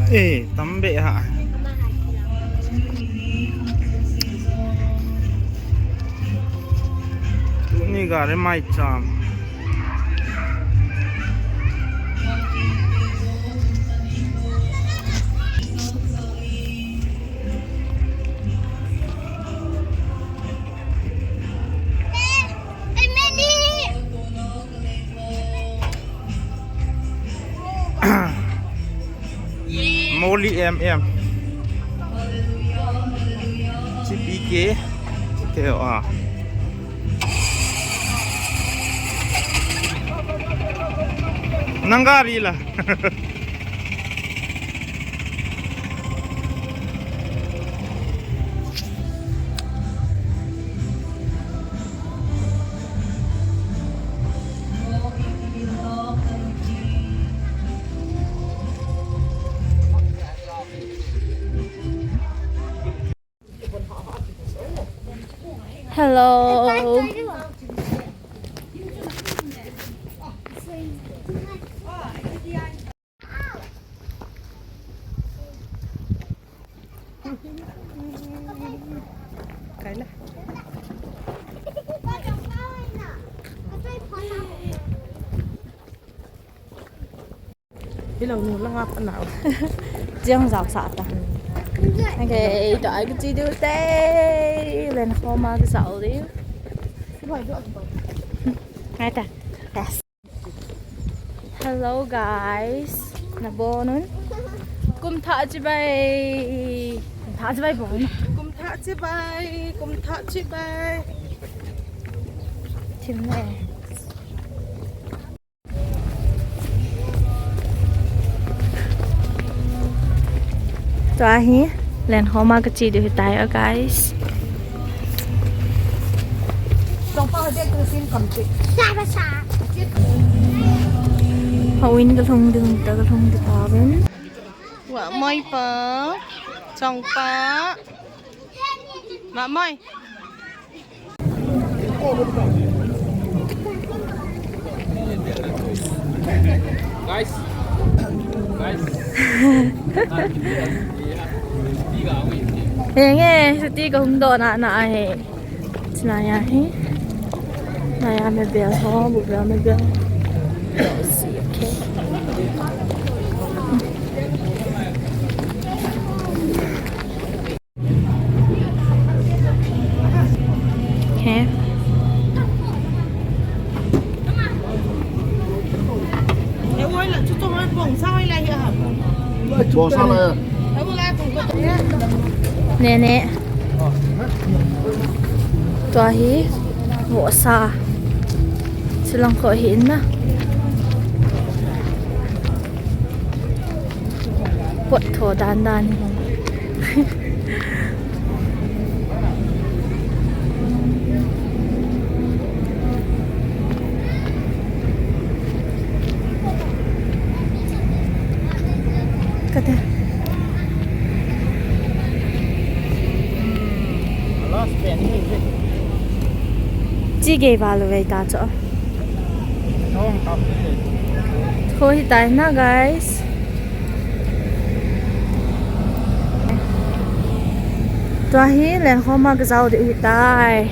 Tambe ha. Ini gare macam. Moli CPK TOA Nanggari lah. Hello. Cái này. Cái lầu nụ lăng áp nào. Diang rào sạt à. Okay, đợi cái gì đưa tê lên kho mà cái sậu đi. Ngay ta. Yes. Hello guys. Na bonun. Kum tha chi bay. Tha chi bay bon. Cùng thả chi bay, cùng thả chi bay. Chim nè. Tòa hí lên kho mà cái gì đưa tay ở guys. Hawin cái thùng đường ta cái thùng được à bên. Vợ mày phở, chồng phở. Vợ mày. Guys. Nghe seti cái hùng đồ nè nè hè. Này à he. Này à mày béo ho, bụng béo mày béo. Okay. Em ơi là chúng tôi bổng sao hay là hiện hả? Bò sao này? Em ơi là cùng có nhé. Nè nè. Tòa hí ngộ xa. Sẽ lòng khỏi hiến mà. Quật thổ đàn đàn. Cái này. Chỉ ghé vào về ta chỗ. Thôi tại na guys. Tòa hí lên kho mà cái rau để tai.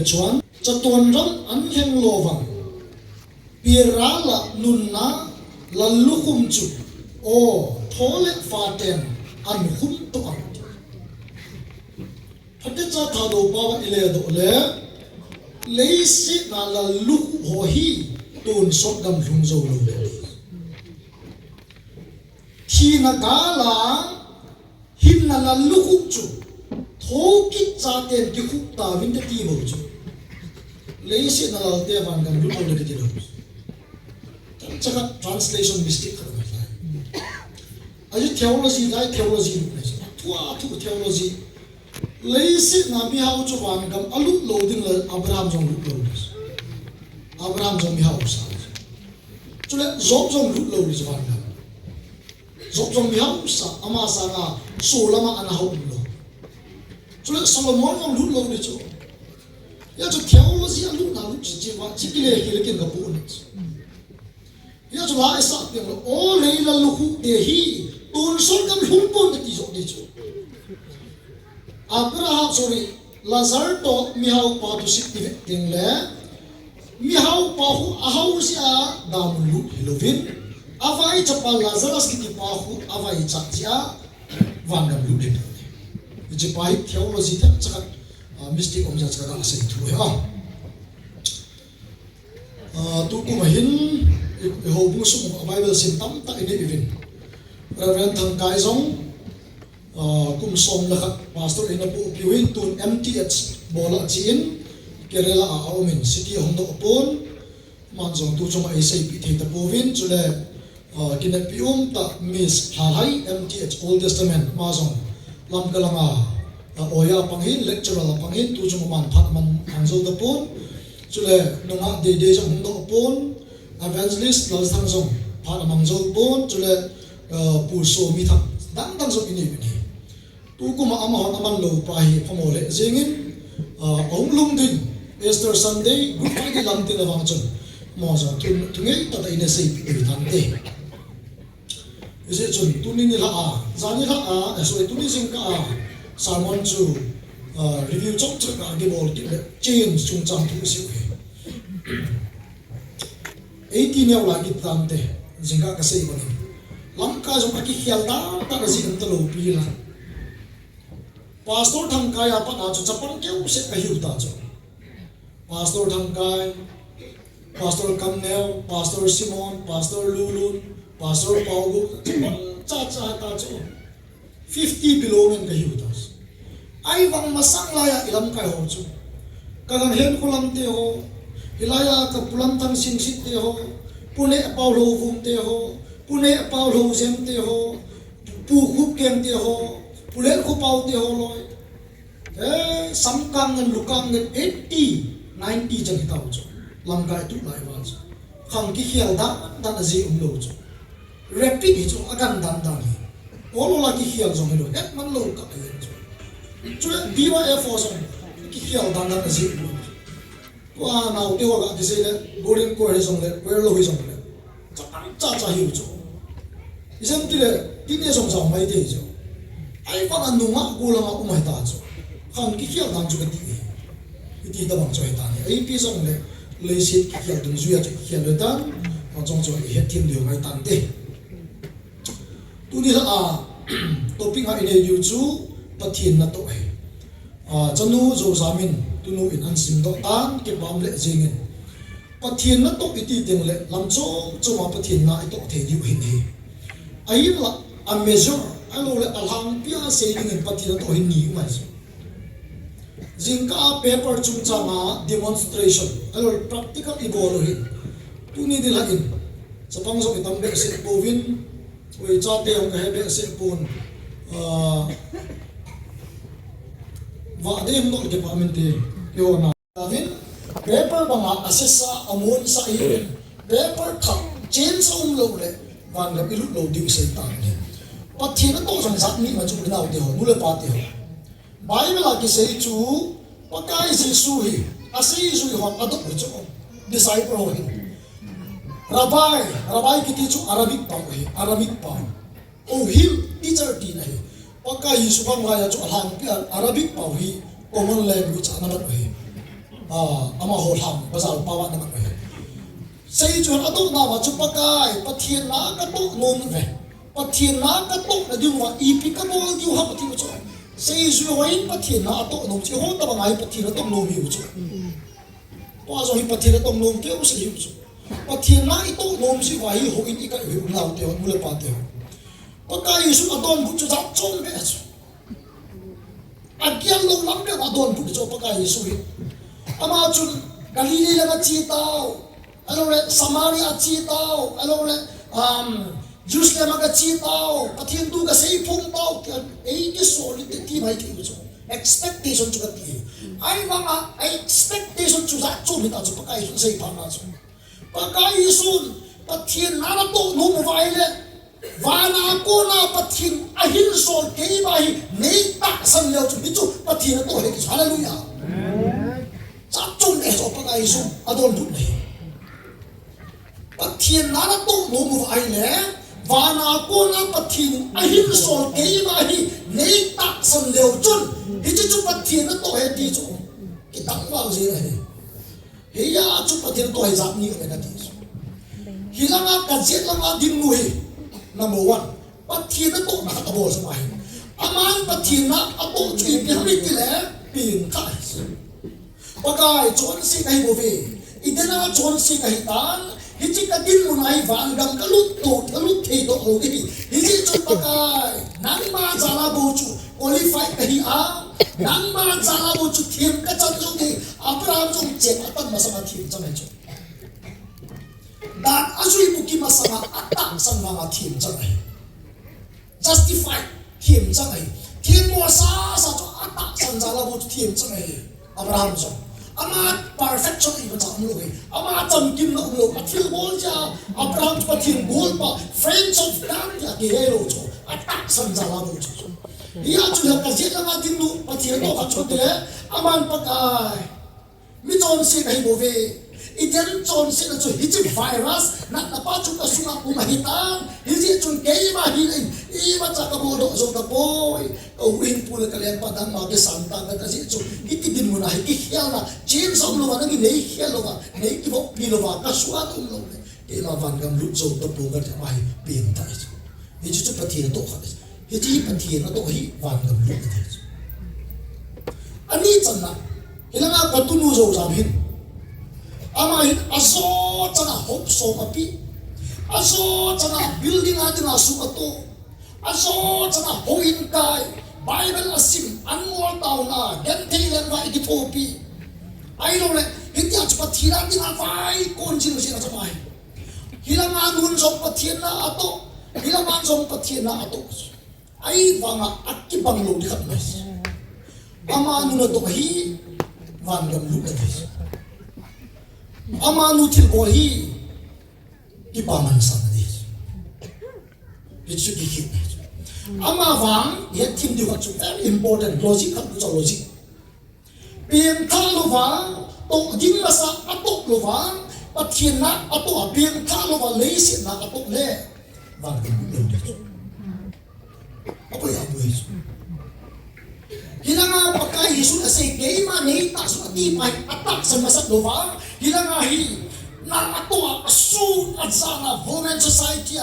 chuan chatuan ram an heng lovang pira la nunna lalukum chu o thole faten an hum to ang phate cha tha do pa ile do le leisi na lalu ho hi tun sok gam lung zo lo thi na gala him na lalu chu thoki cha ten ki khuk ta win te ti mo chu leisi na la te van gam lu lo le ti lo chaka translation mistake kar ma sai aju theology dai theology ne thua thu theology leisi na mi hau chu van gam alu lo ding la abraham jong lu lo abraham jong mi hau sa chu le job jong lu lo ri van gam job jong mi hau sa ama sa na so lama ana hau lo chu le solomon jong lu lo ri chu ya chu theology alu na lu chi wa chi ki le ki le kin ga pu ne ya chu la isa te lo o le la lu hu de hi tun sol gam hum pon ti zo de chu Abraham sorry Lazar to mihau pa tu sit ti ting le mihau pa hu ahau sia dam lu hilovin avai chapa Lazarus ki ti pa hu avai cha chia van dam lu de ji pai theology ta chak mystic om ja chaka la sei thu ha tu ku ma hin ho bu su Bible sim tam ta ine evin Reverend thang kai zong kum som la pastor ina pu piwin tun MTH bola chin Kerala a aumin city hondo opon man zong tu choma isai pi the ta povin chule kina pium ta miss halai MTH Old Testament ma zong lam kalanga oya panghin lecturer la panghin tu choma man phat man hangzo da pon chule nonga de zong hondo opon evangelist la thang zong phat mangzo pon chule pu so mi thang dang zo ini tu kuma ama hon aman lo pa hi phamole jengin ong lung din Easter Sunday good friday lam tin awang chon mo zo tungei ta ine sei pi than te ise chon tuni ni la a zani la a so tuni sing ka a sermon chu review chok chok ka ge bol ki change chung chang tu si 18 yaw la ki tan te jinga ka sei bani lam ka zo ka ki khial da ta ka ji ta lo pi la pastor thang kai apa na chu chapang ke u se ka hiu ta chu pastor thang kai pastor kamnel pastor simon pastor lulun pastor paugu cha cha ta chu 50 below men ka hiu ta ai wang masang la ya ilam kai ho chu kalang hen kulam te ho ilaya ka pulam tang sing sit te ho pune paulo vum te ho pune paulo sem te ho pu khup kem te ho pulen ko pau te ho loi samkang ngan lukang ngan 80 90 jang tau chu langkai tu lai wa chu khang ki khial da dan aji lo chu repeat hi chu agan dan dan hi olo la ki khial jong lo et man lo ka ai chu chu diwa e fo song ki khial dan dan aji lo wa na u te wa ga se le boring ko he song le wer lo hi song le cha cha hi chu isam ti le ti ne song song mai te chu ai pa an nunga gula ma umai ta chu khang ki khial dan chu ka ti da bang choi ta ni ai pi song le sit ki khial dun zuya chu khial le dan ma chong choi he tim de mai tan te tu ni a topic ha ine yu chu pathin na to ai chanu zo zamin tu nu in an sim do tan ke bam le jingin pathin na to iti ding le lam cho chu ma pathin na i to the yu hin hi ai la a measure alo le alhang pia se ding in pathin to hin ni ma jingka paper chung changa demonstration alo practical ibolo hi tu ni dil hakin sapang so itam be se povin oi cha te ong ka be se pon wa de mo ke pamente yo na avin paper banga assessa amon sa iren paper thak chen sa lo le van ga ilu lo dim se ta ni pathin to jong zat mi ma chu na te ho mule pa te ho Bible la ki se chu pakai se su hi asai su hi hon adop chu disciple ho hi Rabbi ki chu Arabic pa oh him teacher ti na hi pakai su kan ga ya chu alang pi Arabic pa hi common language anamat hi ama ho tham bazar pawa na man sei chuan atok na wa chu pakai pathian na ka tok nom ve pathian na ka tok na ding wa ipi ka bol diu ha pathian chu sei zu wain pathian na atok nom chi ho ta ba ngai pathian na tok nom hi chu pa zo hi pathian na tok nom te u sei chu pathian na i tok nom si wa hi ho in i ka hu na te mu le pa te pakai su adon bu chu za chom be chu agian lo lam de adon bu chu pakai su hi ama chun Galili la chi tao alo le Samaria chi tao alo le Jerusalem ga chi tao pathian tu ga sei phung tao ke ei ke solid ti mai ki chu expectation chu ka ti ai mama expectation chu za chu mi ta chu pakai su sei phang na chu pakai sun pathian na na to no mo vai le vana ko na pathian ahin sol ke bai nei ta san le chu mi chu pathian to he ki hallelujah chắc chung để cho các ai xuống adon bút này pathian nana to no mu ai le vana ko na pathian ahin sol ke ma hi nei tak san leo chun hi chu pathian na to he ti chu ki tang wa ji ne he ya chu pathian to he zap ni ne ti hi langa ka jet langa dim nu hi number 1 pathian na to na ka bo sa mai aman pathian na ato chu pi hri ti le pin kai pakai chon si kai bo ve idena chon si kai tan hiji ka din mo nai van gam kalut thei to ho gi hiji chu pakai nang ma jala bo chu qualify kai a nang ma jala bo chu thiem ka chan chu ki Abraham chu che atan ma sama thiem chang ai chu dan azui buki ma sama atak san ma thiem chang ai justify thiem chang ai thiem mo sa chu atak san jala bo chu thiem chang ai Abraham chu ama perfection i ba chang lo ama cham kim no lo athil bol cha Abraham pathin bol pa friends of God ya ke hero cho atak san jala bo cho ya chu ha ka jet ma din nu pathin to ka chu te aman pakai mi chon se kai bo ve idan chon se na chu hi chi virus na pa chu ka sunga ku ma hitan hi ji chu ke ma hi i ma cha ka bo do zo ka boy o win pula ka le pa dang ma ke santa ka ji chu iti din mo na hi ki hial na chin som lo na ni nei hial lo nei ki bo pi lo ba ka suwa tum lo ke ma van gam lu zo ta pu ga mai pin ta hi chu pathin to kha hi ji pathin to hi van gam lu ta ani chan na hilanga ka tu nu zo jam hin ama hin aso chana hop so api aso chana building adina su ato aso chana hoin kai Bible asim anmol tauna gan theilan vai ki thopi ai lo le hitya chu pathira dina vai kon chin se na chamai hilanga nun so pathina ato hilanga so pathina ato ai wanga akki bang lo dikhat mas ama nun to hi van gam lu ka dis ama nu til bo hi ki pa man sa dis ki ki ama wang ye tim di chu very important logic ka chu logic pin tha lo wang to jing ma sa atok lo wang pathian na ato pin tha lo wa le si na atok le wang ki lo di apo ya bo hi hilanga pakai Yesu na say gay ma nei ta su ti mai atak sa masak lo wang hilanga hi na ato asu atsana women society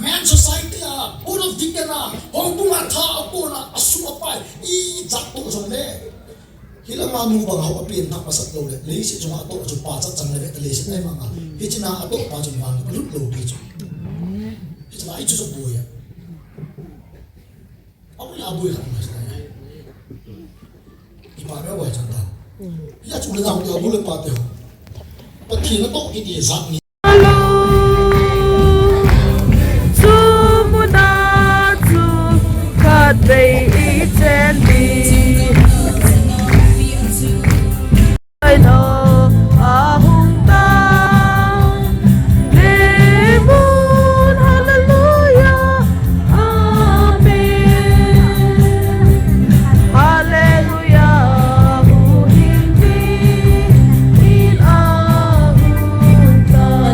man society all of dikena hongpunga tha apo na asu apai I jak to jong le hilanga nu bang haw apin thak masak lo le le si chuma ato chu pa cha chang le le si ai manga hi china ato pa chu wang lu lo ti chu hi chuma I chu so boya apo ya boya ka mas na I pa me wa chang ta ya chu le dang de bu le pa te pathin na to ki di zak ni they eat and be. I know ahung tang lemon hallelujah amen hallelujah hu hindi in ahung tang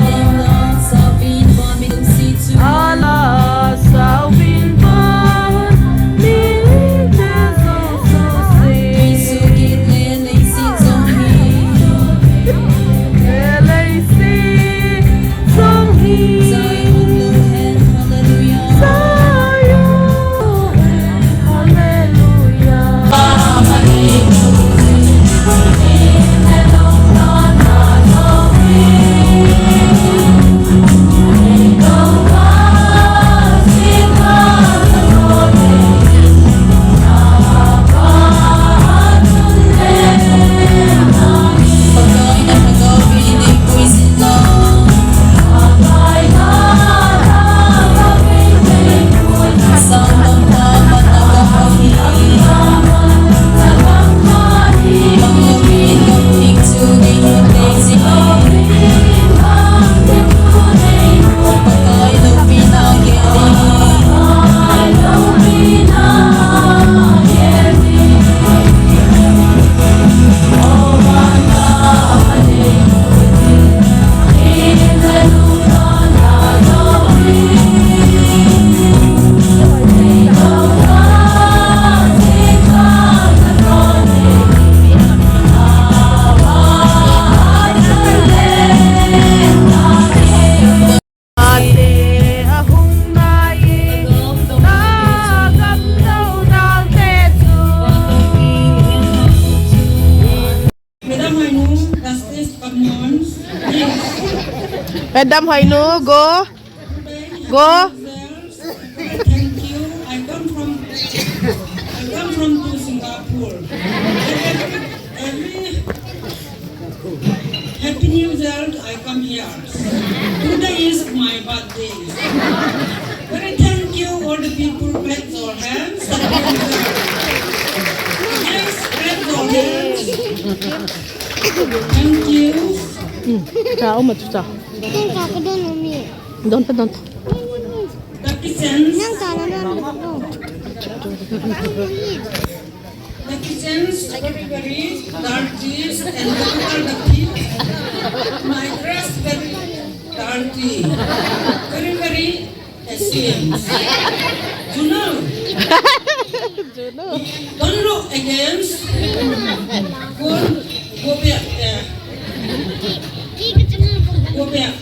come on. Madam Hoinu, go. Go. Thank you. I come from to Singapore. Every Happy New Year, I come here. Today is my birthday. Very thank you all the people. Clap your hands. Yes, clap your hands. Thank you. Sao mà sao? Don't. The kitchens. The kitchens very dirty and local dirty. My dress very dirty. Very ashamed. You know? Don't look against. Go back there. Go back.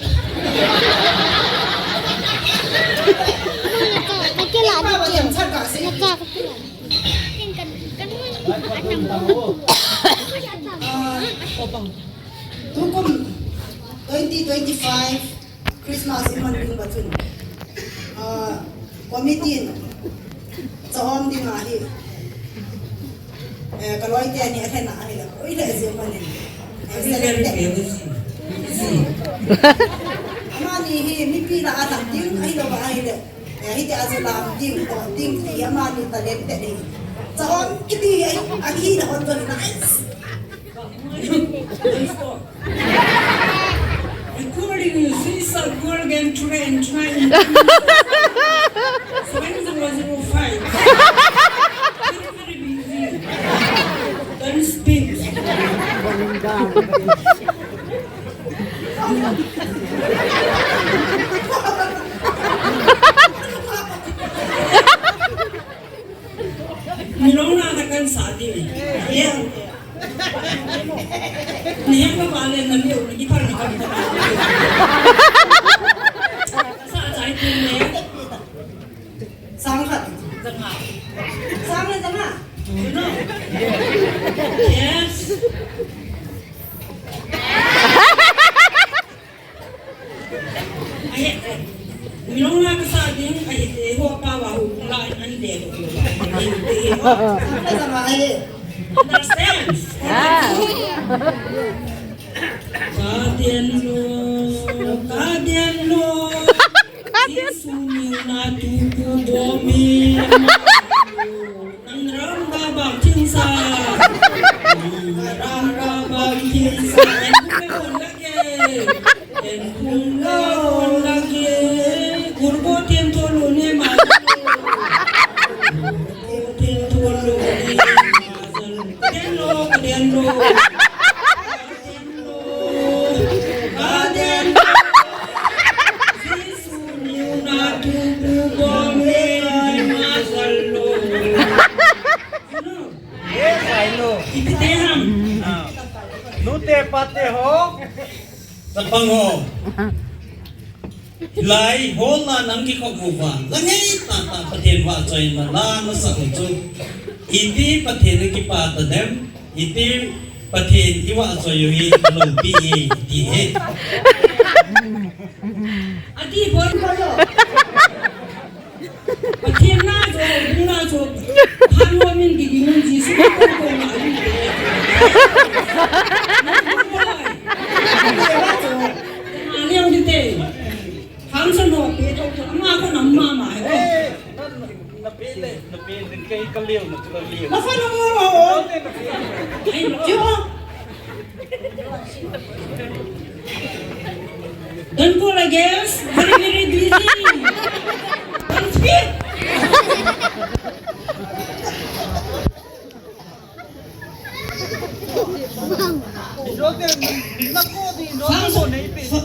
Tukum 2025 Christmas in Mandarin Batun. Committee Tom di Mahi. Kalau itu ni ada nak ni lah. Oh ini aja mana. Amani ni pila anak ting ai lo ai le. Ini aja lam ting di amani talent ni. Tom kita aki dah on nice. Recording you see some girl again trying 7005. Very busy. Don't speak. Milona akan sadi. Ya. Nih apa balik nanti orang kita nak Saat ini Sangat. tengah. Sangat tengah. You know? Yes. Ayat. Milona kesading ayat itu apa bahu lain ande itu. Sangat sama aja. Understand? Kadian lo. Sunyi na tuku bomi. Nang bang cinsa. Nang bang cinsa. Engkau lagi. Kurbo tientolo ne ma. Tientolo ne. Kadian lo. Lute pate ho sapang ho lai ho la nang ki khok mu wa la ngai ta pathen wa choi ma la ma sa chu iti pathen ki pa ta dem iti pathen ki wa choi yu hi lo pi ti he Adi boy pathen na jo han wo min di mun ji su ko na ri Liang di te, hang san ho pe to ma ko nam ma ma he. na pele kay kaliw na kaliw Ma fa no mo. Ai jo. Don't go like this. Very busy. Don't speak.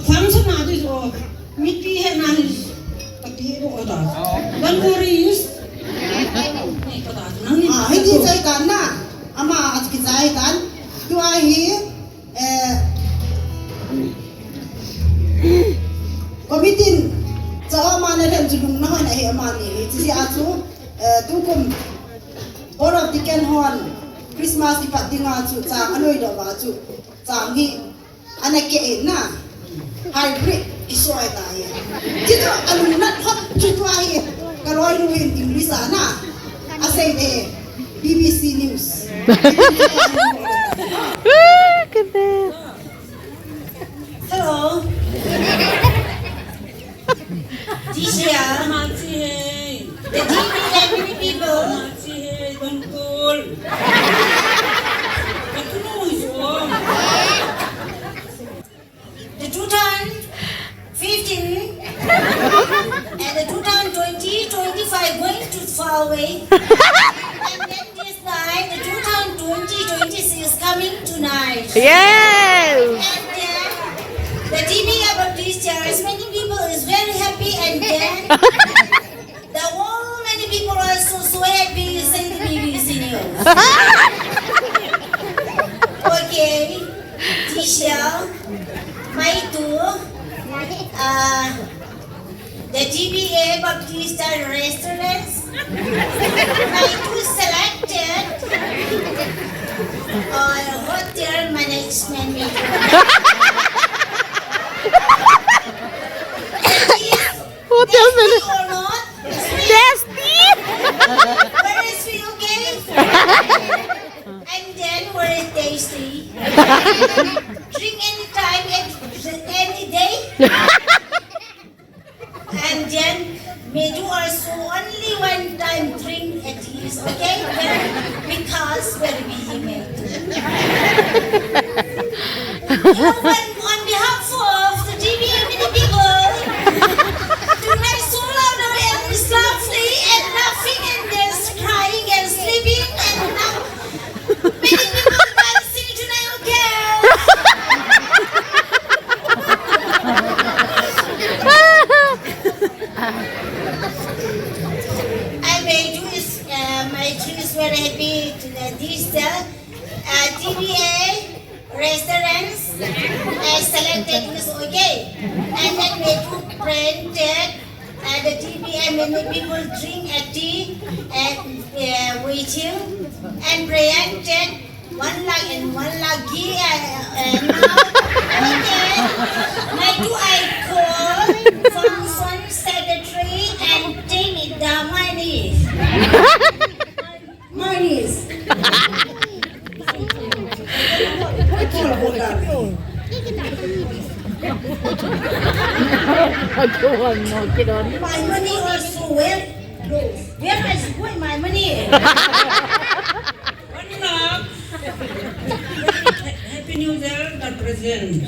Function na di so. Miti he na di. Pati ko da. Don't worry is. Hindi saya kan na. Ama at kita kan. Tu ahi komitin sa mana dan julung na na he amani. Jadi asu tukum board of the Ken Horn Christmas di patinga chu chang anoi do ba chu chang hi anak ke na hybrid isoy tayo dito alunat hot dito ay kaloy no in English na asay de BBC News hello Tisha Mati, the TV and many people mati, bangkul. Betul iso. the 2015 and the 2020, 25 going too far away. And then this night, the 2020, 26 is coming tonight. Yes! And then the TV about these chairs, many people is very happy, and then the whole many people are so happy saying the BBC News. Okay, Tisha, my two, the GBA Baptista restaurants, my two selected hotel management meeting. Hotel Tasty or not? Tasty! Where is we okay? And then where is tasty? Drink anytime, any day. And then may do also only one time drink at least, okay? Because very busy may do. On behalf of the GBA many people, tonight so loud and is lovely and laughing and there's crying and sleeping and now many people dancing tonight, okay? I may do is my team is very happy to this TBA restaurants selected is okay, and then may do printed the TBA many people drink a tea and waiting and presented 1 lakh and 1 lakh ghee and now okay, my do I call function secretary and take it the money. Monies. My money also where I put my money? One lakh. Happy New Year, the President.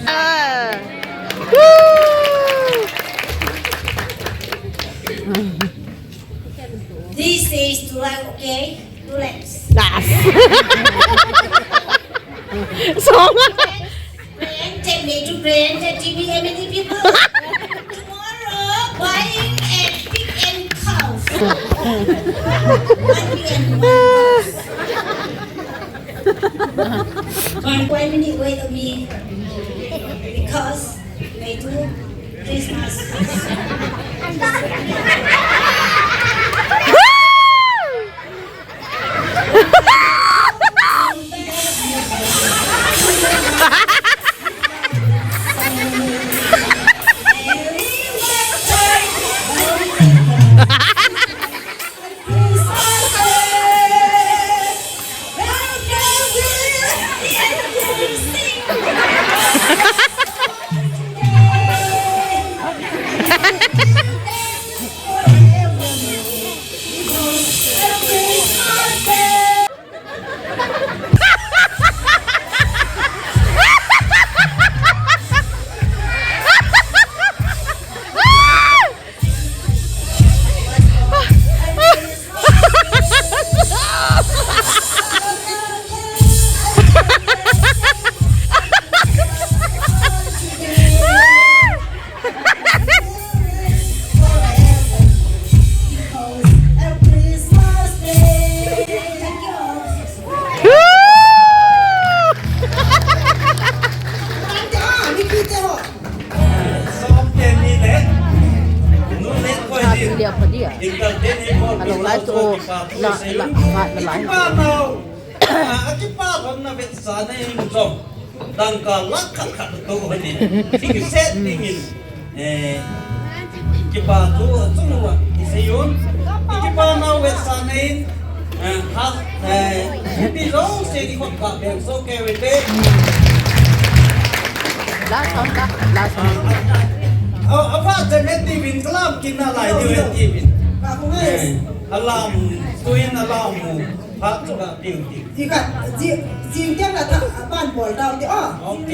These days to like okay, relax. Take me to brand the TV and many people. Tomorrow buying and pig and cow. 1 pig and 1 minute wait on me because they do Christmas. Hello, live to la la la live. Akipa ron na bet sana yung job. ดังก็ลักขัดตัวคนนี้ที่เซ็ตนี่มินกิบาตัวจุนวะอิสยุนกิบานาเวสานินฮักที่เราเสียที่คนกับเบลโซเกวิเต เอาว่าจะเม็ดตีวินกล้ามกินอะไรอยู่เม็ดตีวินอลามตัวเองอลามหมูพักกับปิ้วตี จีเจ้าละบ้านบ่อยเราที่อ้อ โอเค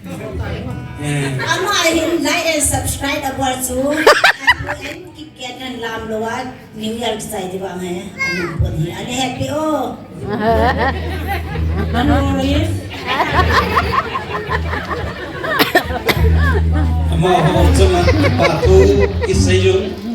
Ano ay like and subscribe about to and keep getting lam luwag Newyear sa di ba nga ano po ni ano happy oh Ano rin? Mau cuma batu isayun.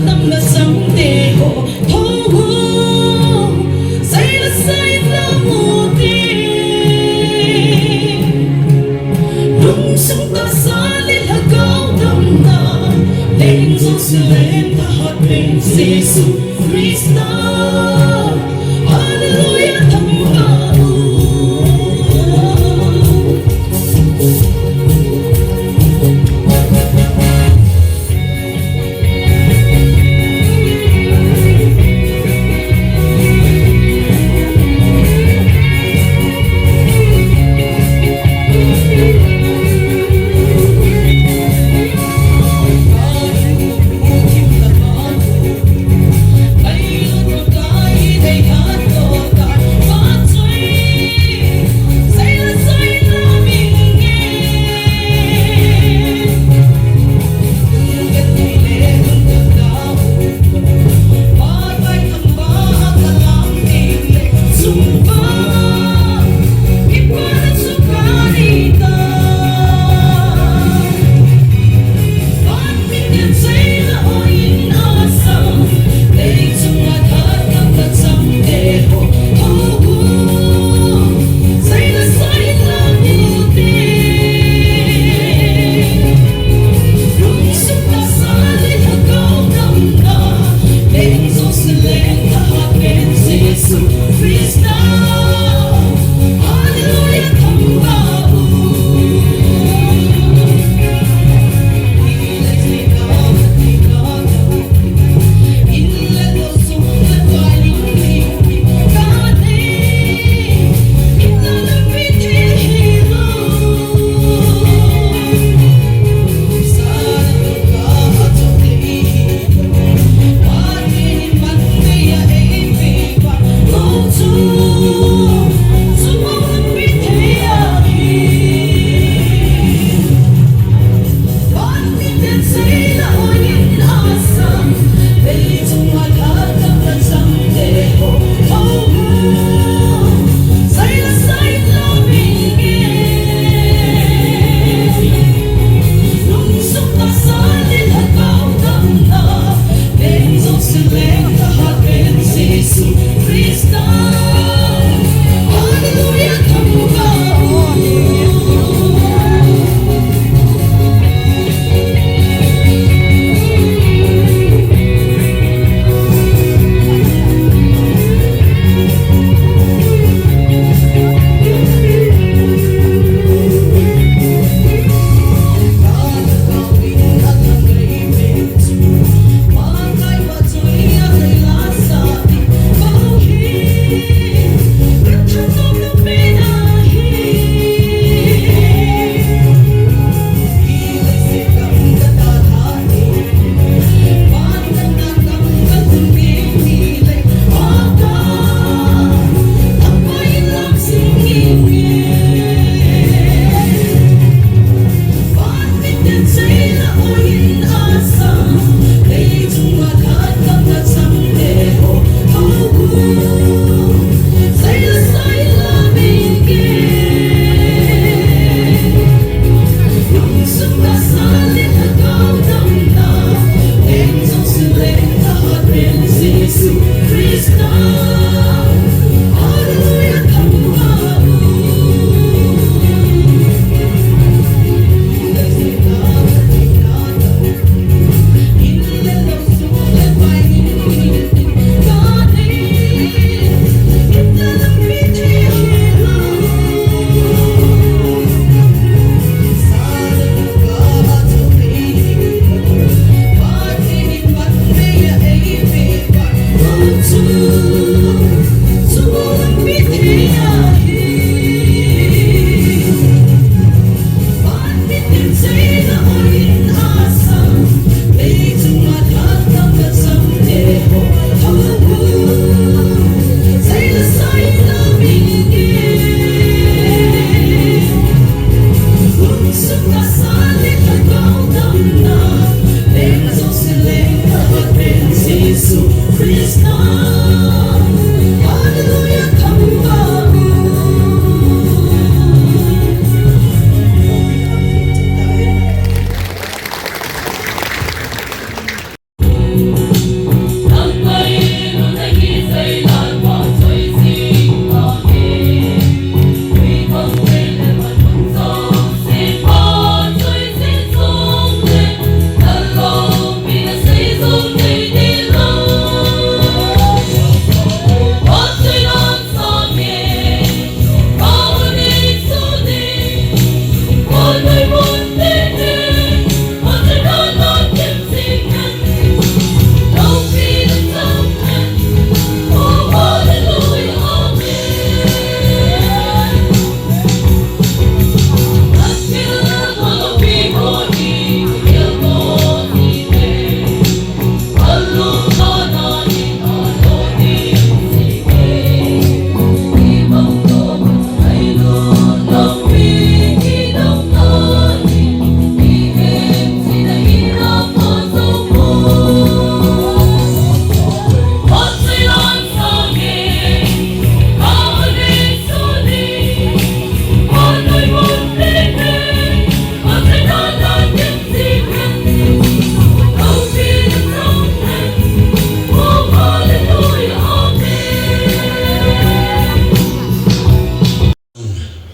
tâm là sống để hộ thô say là say là mù tiên đúng sống ta xa lên là cao đầm ta lên gió sẽ lên ta hát bên Jesus Christa Hallelujah thầm ca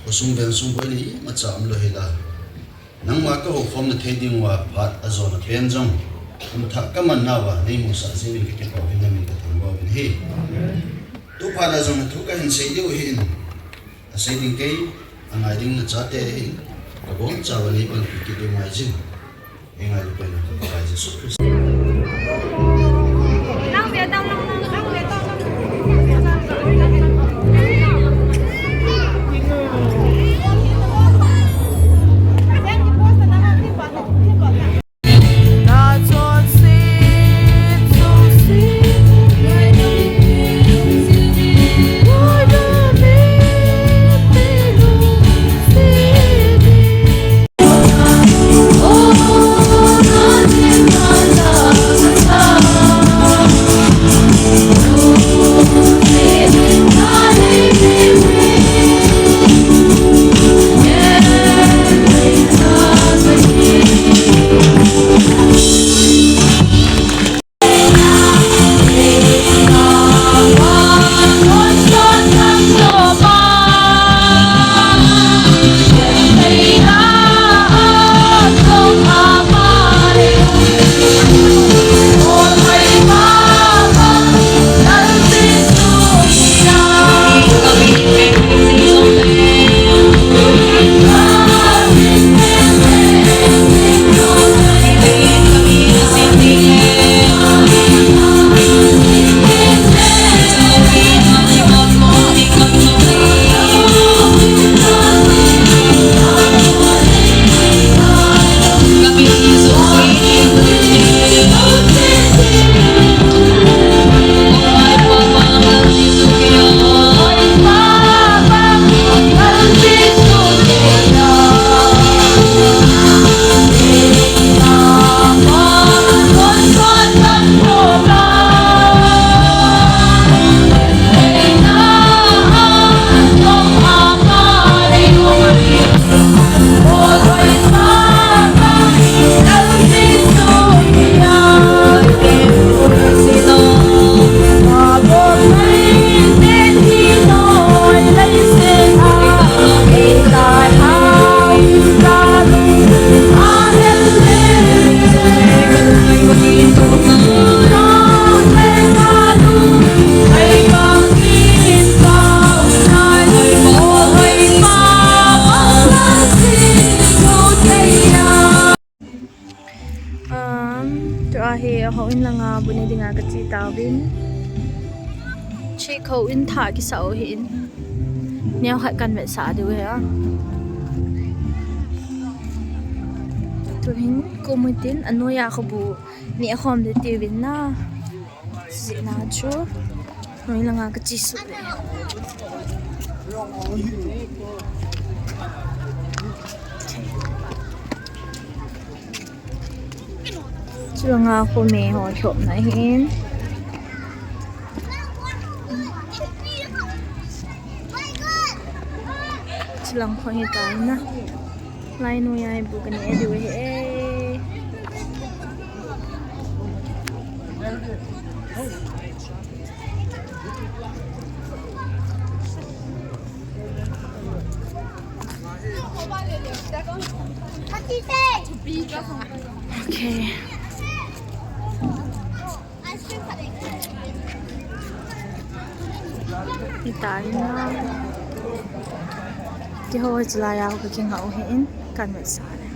Kusung ben sung ko ni macha am lo hela nang ma ka ho khom na theding wa phat azon a pen jong tha kaman na wa nei mu sa jing ke ko hin na mi ka thang wa bin he tu pha la jong thu ka hin sei deu hin a sei ding ke angai ding na cha te hin ka bon cha wa ni ban ki de mai jing engai lu pen ka ji su Christ ho in langa bune dinga ka chi tawin chi kho in tha ki sao hin neo khat kan me sa de we a tu hin komutin anoya khabu ni khom de tiwin na si na chu noi langa ka chi su chưa nga cô mẹ họ trộm lại hen chỉ làm không hiện tại na lai nuôi ai bu cái này điều hệ okay. Hiện tại cái hồi là giàu cái kinh hậu hiện cần phải xả này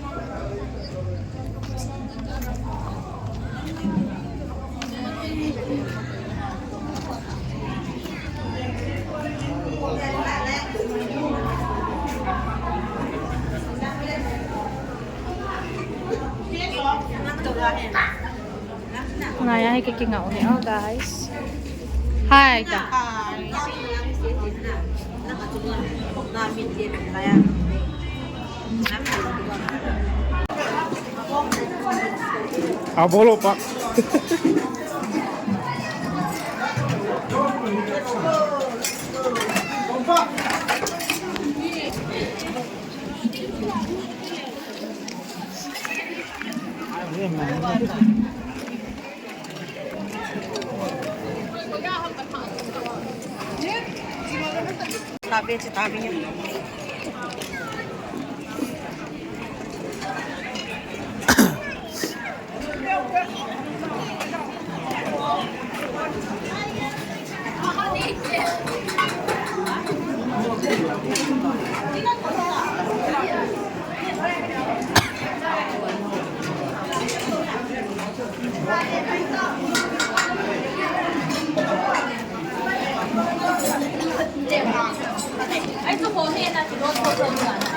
này ai cái kinh hậu nữa guys hai cả Bolo pak. Tabi niya. 哎，这火面呢？挺多臭臭的。